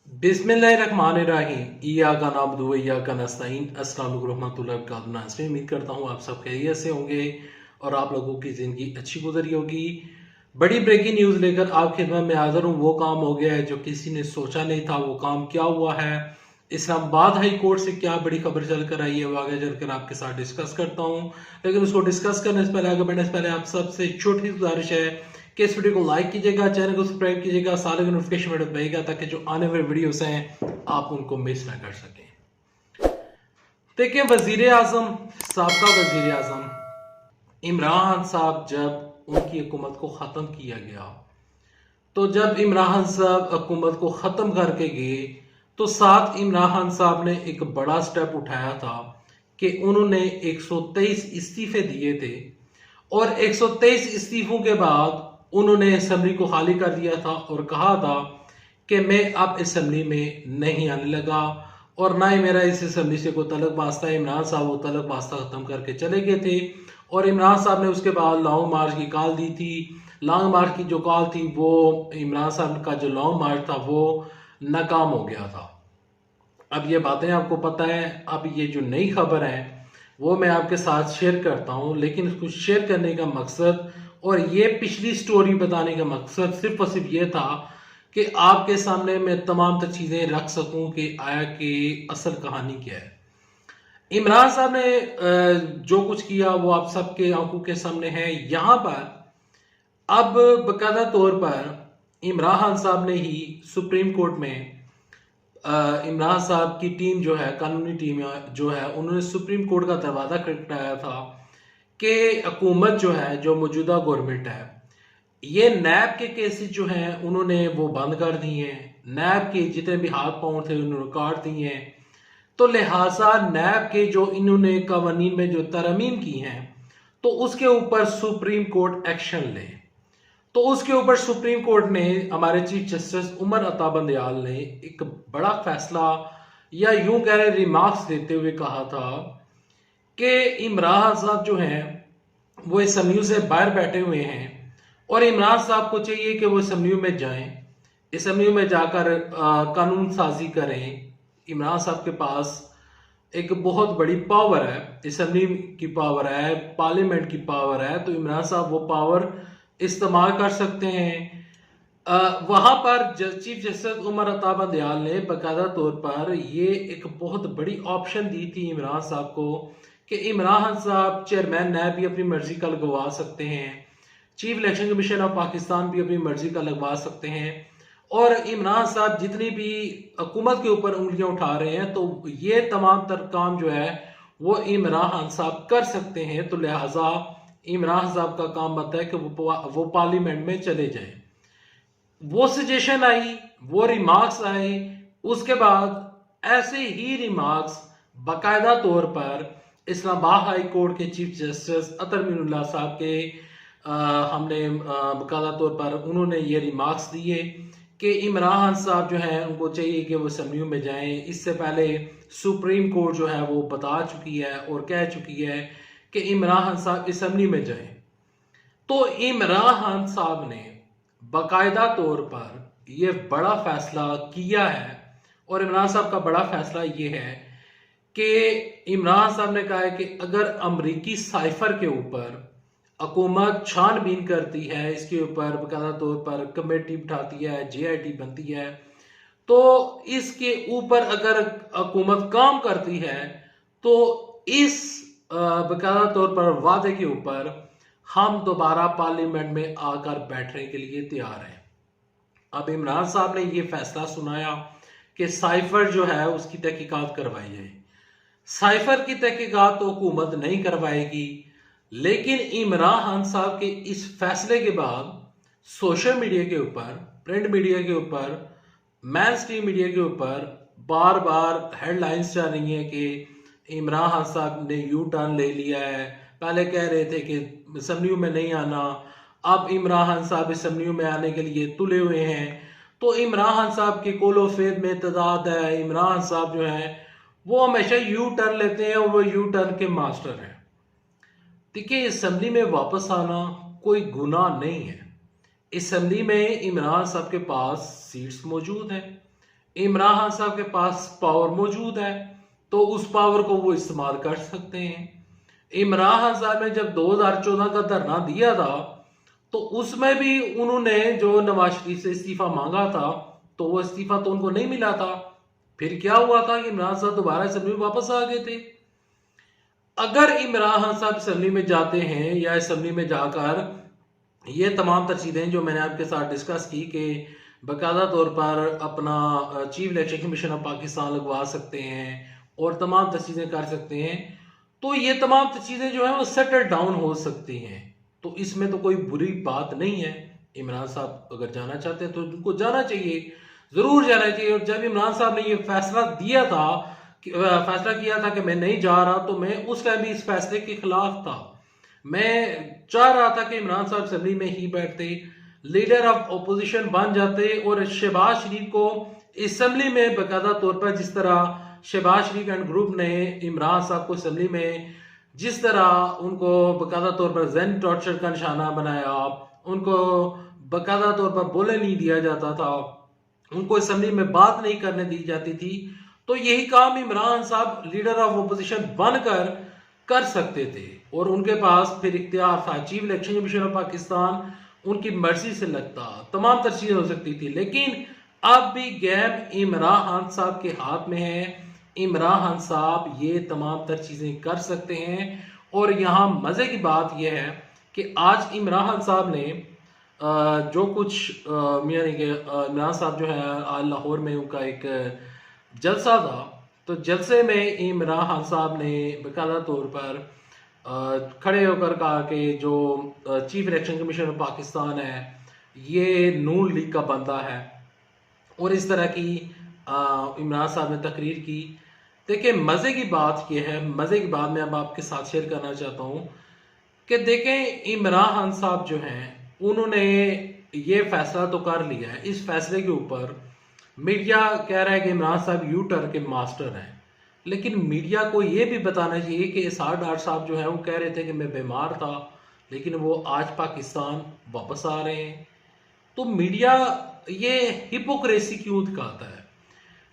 बिस्मिल्लाहिर्रहमानिर्रहीम। इय्याका नअब्दु व इय्याका नस्तईन। अस्सलाम वालेकुम रहमतुल्लाहि व बरकातहू। उम्मीद करता हूँ आप सब खैरियत से होंगे और आप लोगों की ज़िंदगी अच्छी गुजरी होगी। बड़ी ब्रेकिंग न्यूज़ लेकर आप खिदमत में हाज़िर हूँ। वो काम हो गया है जो किसी ने सोचा नहीं था। वो काम क्या हुआ है, इस्लामाबाद हाई कोर्ट से क्या बड़ी खबर चल कर आई है, वो आगे चलकर आपके साथ डिस्कस करता हूँ। लेकिन उसको डिस्कस करने से पहले, आगे बढ़ने से पहले आप सबसे छोटी गुजारिश है कि इस वीडियो को लाइक कीजिएगा, चैनल को सब्सक्राइब कीजिएगा, सारे नोटिफिकेशन बटन दबाइएगा ताकि जो आने वाले वीडियोस हैं आप उनको मिस ना कर सकें। देखिए, वजीर आजम, साबका वजीर आजम इमरान साहब, जब उनकी हुकूमत को ख़त्म किया गया, तो जब इमरान साहब हुकूमत को ख़त्म करके गए तो साथ इमरान साहब ने एक बड़ा स्टेप उठाया था कि उन्होंने 123 इस्तीफे दिए थे और 123 इस्तीफों के बाद उन्होंने असेंबली को खाली कर दिया था और कहा था कि मैं अब असेंबली में नहीं आने लगा और ना ही मेरा इस असेंबली से कोई तलक वास्ता है। इमरान साहब वो तलक वास्ता ख़त्म करके चले गए थे और इमरान साहब ने उसके बाद लॉन्ग मार्च की कॉल दी थी। लॉन्ग मार्च की जो कॉल थी, वो इमरान साहब का जो लॉन्ग मार्च था वो नाकाम हो गया था। अब ये बातें आपको पता है। अब ये जो नई खबर है वो मैं आपके साथ शेयर करता हूँ, लेकिन इसको शेयर करने का मकसद और ये पिछली स्टोरी बताने का मकसद सिर्फ और सिर्फ ये था कि आपके सामने मैं तमाम तर चीज़ें रख सकूं कि आया कि असल कहानी क्या है। इमरान साहब ने जो कुछ किया वो आप सबके आंखों के सामने है। यहाँ पर अब बकायदा तौर पर इमरान साहब ने ही सुप्रीम कोर्ट में इमरान साहब की टीम जो है, कानूनी टीम जो है, उन्होंने सुप्रीम कोर्ट का दरवाज़ा खटखटाया था कि हुकूमत जो है, जो मौजूदा गवर्नमेंट है, ये नैब के केसेस जो हैं उन्होंने वो बंद कर दिए हैं। नैब के जितने भी हाथ पाँव थे उन्होंने काट दिए हैं। तो लिहाजा नैब के जो इन्होंने कवानीन में जो तरमीम की हैं तो उसके ऊपर सुप्रीम कोर्ट एक्शन ले। तो उसके ऊपर सुप्रीम कोर्ट ने, हमारे चीफ जस्टिस उमर अता बंदयाल ने एक बड़ा फैसला या यूं कह रहे रिमार्क्स देते हुए कहा था कि इमरान साहब जो हैं वो असेंबली से बाहर बैठे हुए हैं और इमरान साहब को चाहिए कि वो असेंबली में जाएं, असेंबली में जाकर कानून साजी करें। इमरान साहब के पास एक बहुत बड़ी पावर है, असेंबली की पावर है, पार्लियामेंट की पावर है, तो इमरान साहब वो पावर इस्तेमाल कर सकते हैं। वहां पर चीफ जस्टिस उमर अता बंदयाल ने बाकायदा तौर पर ये एक बहुत बड़ी ऑप्शन दी थी इमरान साहब को कि इमरान साहब चेयरमैन नैब भी अपनी मर्जी का लगवा सकते हैं, chief election commission of Pakistan भी अपनी मर्जी का लगवा सकते हैं, और इमरान साहब जितनी भी हुकूमत के ऊपर उंगलियां उठा रहे हैं तो ये तमाम तर काम जो है वो इमरान साहब कर सकते हैं। तो लिहाजा इमरान साहब का काम बनता है कि वो पार्लियामेंट में चले जाएं। वो सजेशन आई, वो रिमार्क्स आए, उसके बाद ऐसे ही रिमार्क्स बाकायदा तौर पर इस्लामाबाद हाई कोर्ट के चीफ जस्टिस अतर मीनुल्लाह साहब के हमने बाकायदा तौर पर उन्होंने ये रिमार्क्स दिए कि इमरान साहब जो है उनको चाहिए कि वो असेंबली में जाएं। इससे पहले सुप्रीम कोर्ट जो है वो बता चुकी है और कह चुकी है कि इमरान साहब असेंबली में जाएं। तो इमरान साहब ने बाकायदा तौर पर यह बड़ा फैसला किया है और इमरान साहब का बड़ा फैसला ये है कि इमरान साहब ने कहा है कि अगर अमरीकी साइफर के ऊपर हुकूमत छानबीन करती है, इसके ऊपर बाकायदा तौर पर कमेटी बिठाती है, JIT बनती है, तो इसके ऊपर अगर हुकूमत काम करती है तो इस बाकायदा तौर पर वादे के ऊपर हम दोबारा पार्लियामेंट में आकर बैठने के लिए तैयार हैं। अब इमरान साहब ने ये फैसला सुनाया कि साइफर जो है उसकी तहकीकात करवाई जाए। साइफर की तहकीकात तो हुकूमत नहीं करवाएगी, लेकिन इमरान साहब के इस फैसले के बाद सोशल मीडिया के ऊपर, प्रिंट मीडिया के ऊपर, मैन स्ट्रीम मीडिया के ऊपर बार बार हेडलाइंस चल रही हैं कि इमरान साहब ने यू टर्न ले लिया है। पहले कह रहे थे कि असेंबली में नहीं आना, अब इमरान साहब असेंबली में आने के लिए तुले हुए हैं। तो इमरान साहब के कोलो फेद में तदाद है। इमरान साहब जो है वो हमेशा यू टर्न लेते हैं और वो यू टर्न के मास्टर हैं। देखिए, असेंबली में वापस आना कोई गुनाह नहीं है। असेंबली में इमरान साहब के पास सीट्स मौजूद हैं, इमरान खान साहब के पास पावर मौजूद है, तो उस पावर को वो इस्तेमाल कर सकते हैं। इमरान खान साहब ने जब 2014 का धरना दिया था, तो उसमें भी उन्होंने जो नवाज शरीफ से इस्तीफा मांगा था, तो वो इस्तीफा तो उनको नहीं मिला था। फिर क्या हुआ था कि इमरान साहब दोबारा असेंबली में वापस आ गए थे। अगर इमरान खान साहब असेंबली में जाते हैं या असेंबली में जाकर ये तमाम तर चीजें जो मैंने आपके साथ डिस्कस की कि बाकायदा तौर पर अपना chief election commission of Pakistan लगवा सकते हैं और तमाम तर चीजें कर सकते हैं, तो ये तमाम तर चीजें जो है वो सेटल डाउन हो सकती हैं। तो इसमें तो कोई बुरी बात नहीं है। इमरान साहब अगर जाना चाहते हैं तो उनको जाना चाहिए, जरूर जाना चाहिए। और जब इमरान साहब ने ये फैसला दिया था फैसला किया था कि मैं नहीं जा रहा, तो मैं उस टाइम भी इस फैसले के खिलाफ था। मैं चाह रहा था कि इमरान साहब असेंबली में ही बैठते, लीडर ऑफ ओपोजिशन बन जाते और शहबाज शरीफ को असेंबली में बाकायदा तौर पर, जिस तरह शहबाज शरीफ एंड ग्रुप ने इमरान साहब को असेंबली में जिस तरह उनको बाकायदा तौर पर जैन टॉर्चर का निशाना बनाया, उनको बाकायदा तौर पर बोलने नहीं दिया जाता था, उनको असेंबली में बात नहीं करने दी जाती थी, तो यही काम इमरान साहब लीडर ऑफ ओपोजिशन बनकर कर सकते थे और उनके पास फिर इख्तियार था। Chief election commission of Pakistan उनकी मर्जी से लगता, तमाम तर चीजें हो सकती थी। लेकिन अब भी गेम इमरान खान साहब के हाथ में है। इमरान खान साहब ये तमाम तर चीजें कर सकते हैं। और यहाँ मजे की बात यह है कि आज इमरान खान साहब ने जो कुछ यानी कि इमरान साहब जो है आज लाहौर में उनका एक जलसा था, तो जलसे में इमरान खान साहब ने बाकायदा तौर पर खड़े होकर कहा कि जो chief election commission of Pakistan है ये नून लीग का बंदा है, और इस तरह की इमरान साहब ने तकरीर की। देखिए मज़े की बात यह है, मज़े की बात मैं अब आपके साथ शेयर करना चाहता हूँ कि देखें इमरान खान साहब जो हैं उन्होंने ये फैसला तो कर लिया है। इस फैसले के ऊपर मीडिया कह रहा है कि इमरान साहब यू टर्न के मास्टर हैं, लेकिन मीडिया को ये भी बताना चाहिए कि इसार डार साहब जो है वो कह रहे थे कि मैं बीमार था, लेकिन वो आज पाकिस्तान वापस आ रहे हैं। तो मीडिया ये हिपोक्रेसी क्यों दिखाता है?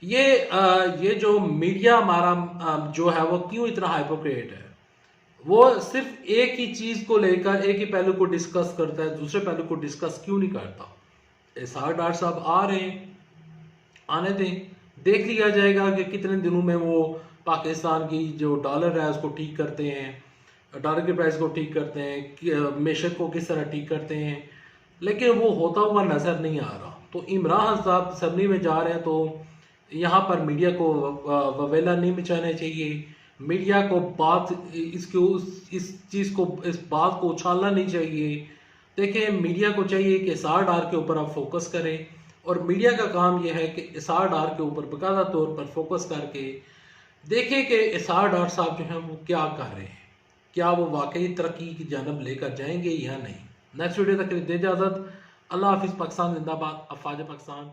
ये जो मीडिया हमारा जो है वो क्यों इतना हाइपोक्रेट है? वो सिर्फ एक ही चीज को लेकर एक ही पहलू को डिस्कस करता है, दूसरे पहलू को डिस्कस क्यों नहीं करता? इसार डार साहब आ रहे हैं, आने दें, देख लिया जाएगा कि कितने दिनों में वो पाकिस्तान की जो डॉलर है उसको ठीक करते हैं, डॉलर के प्राइस को ठीक करते हैं, मेशत को किस तरह ठीक करते हैं। लेकिन वो होता हुआ नजर नहीं आ रहा। तो इमरान साहब असेंबली में जा रहे हैं, तो यहाँ पर मीडिया को ववेला नहीं मचाना चाहिए। मीडिया को इस चीज़ को, इस बात को उछालना नहीं चाहिए। देखिए मीडिया को चाहिए कि इसार डार के ऊपर आप फोकस करें, और मीडिया का काम यह है कि इसार डार के ऊपर बाकायदा तौर पर फोकस करके देखें कि इसार डार साहब जो हैं वो क्या कर रहे हैं, क्या वो वाकई तरक्की की जानब लेकर जाएंगे या नहीं। नेक्स्ट वीडियो तक दे इजाज़त। अल्लाह हाफिज़। पाकिस्तान जिंदाबाद। अफवाज पाकिस्तान।